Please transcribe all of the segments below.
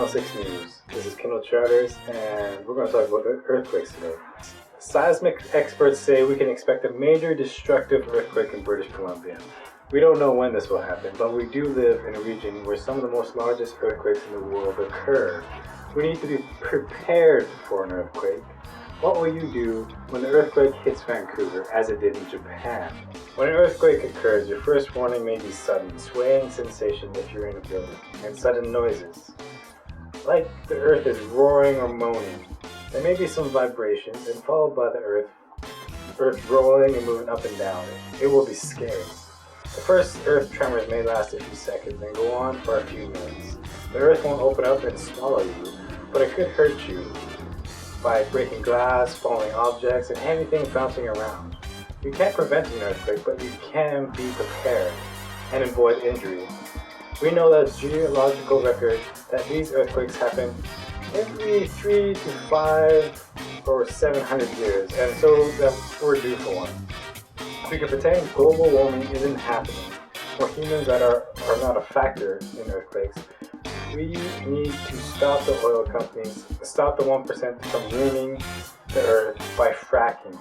6 News. This is Kindall Charters, and we're going to talk about earthquakes today. Seismic experts say we can expect a major destructive earthquake in British Columbia. We don't know when this will happen, but we do live in a region where some of the most largest earthquakes in the world occur. We need to be prepared for an earthquake. What will you do when the earthquake hits Vancouver, as it did in Japan? When an earthquake occurs, your first warning may be sudden, swaying sensation if you're in a building, and sudden noises. Like the earth is roaring or moaning. There may be some vibrations, and followed by the earth rolling and moving up and down. It will be scary. The first earth tremors may last a few seconds and go on for a few minutes. The earth won't open up and swallow you, but it could hurt you by breaking glass, falling objects, and heavy things bouncing around. You can't prevent an earthquake, but you can be prepared and avoid injury. We know that geological record that these earthquakes happen every 3 to 5 or 700 years, and so that we're due for one. We can pretend global warming isn't happening, or humans that are not a factor in earthquakes. We need to stop the oil companies, stop the 1% from ruining the earth by fracking.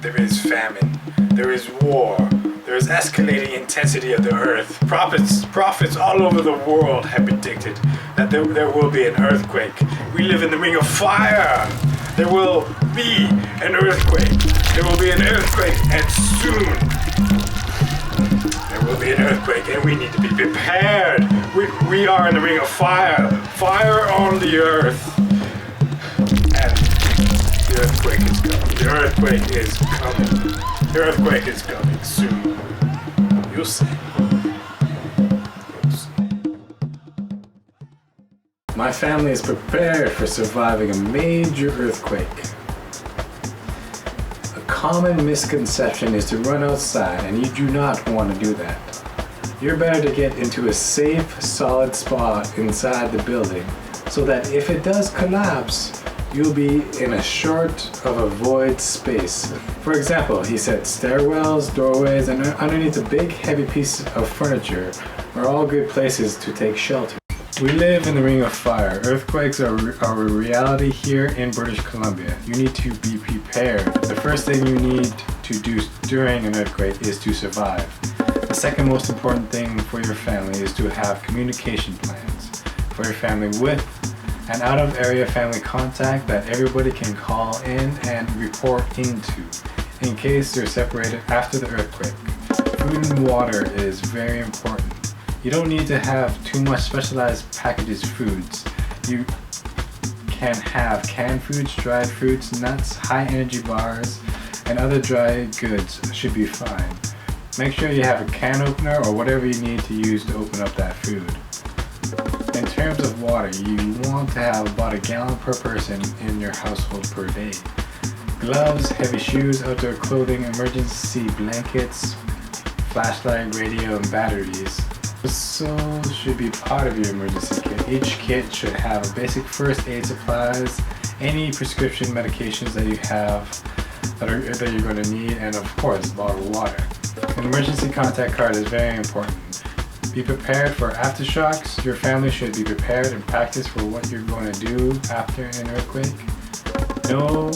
There is famine, there is war, there is escalating intensity of the earth. Prophets all over the world have predicted that there will be an earthquake. We live in the ring of fire. There will be an earthquake. There will be an earthquake, and soon there will be an earthquake, and we need to be prepared. We are in the ring of fire. Fire on the earth. And the earthquake is coming. The earthquake is coming. The earthquake is coming soon. You'll see. My family is prepared for surviving a major earthquake. A common misconception is to run outside, and you do not want to do that. You're better to get into a safe, solid spot inside the building so that if it does collapse, you'll be in a short of a void space. For example, he said stairwells, doorways, and underneath a big heavy piece of furniture are all good places to take shelter. We live in the ring of fire. Earthquakes are a reality here in British Columbia. You need to be prepared. The first thing you need to do during an earthquake is to survive. The second most important thing for your family is to have communication plans for your family with an out-of-area family contact that everybody can call in and report into in case they're separated after the earthquake. Food and water is very important. You don't need to have too much specialized packaged foods. You can have canned foods, dried fruits, nuts, high-energy bars, and other dry goods should be fine. Make sure you have a can opener or whatever you need to use to open up that food. In terms of water, you want to have about a gallon per person in your household per day. Gloves, heavy shoes, outdoor clothing, emergency blankets, flashlight, radio, and batteries. So should be part of your emergency kit. Each kit should have a basic first aid supplies, any prescription medications that you have that you're going to need, and of course bottled water. An emergency contact card is very important. Be prepared for aftershocks. Your family should be prepared and practice for what you're going to do after an earthquake. Know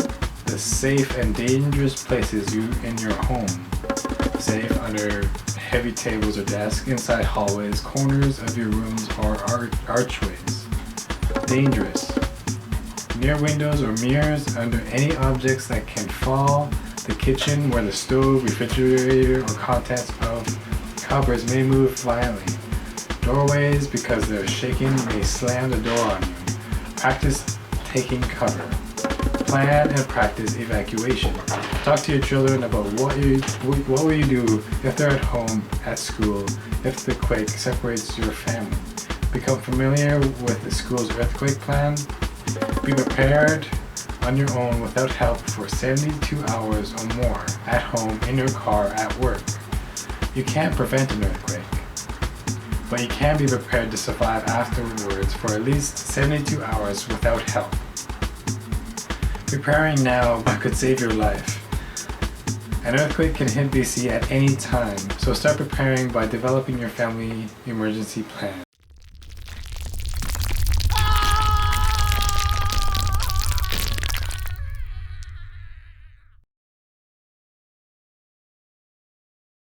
the safe and dangerous places in your home. Safe under heavy tables or desks, inside hallways, corners of your rooms, or archways. Dangerous. Near windows or mirrors, under any objects that can fall, the kitchen where the stove, refrigerator, or contents of cupboards may move violently. Doorways, because they're shaking, may slam the door on you. Practice taking cover. Plan and practice evacuation. Talk to your children about what will you do if they're at home, at school, if the quake separates your family. Become familiar with the school's earthquake plan. Be prepared on your own without help for 72 hours or more, at home, in your car, at work. You can't prevent an earthquake, but you can be prepared to survive afterwards for at least 72 hours without help. Preparing now could save your life. An earthquake can hit BC at any time, so start preparing by developing your family emergency plan.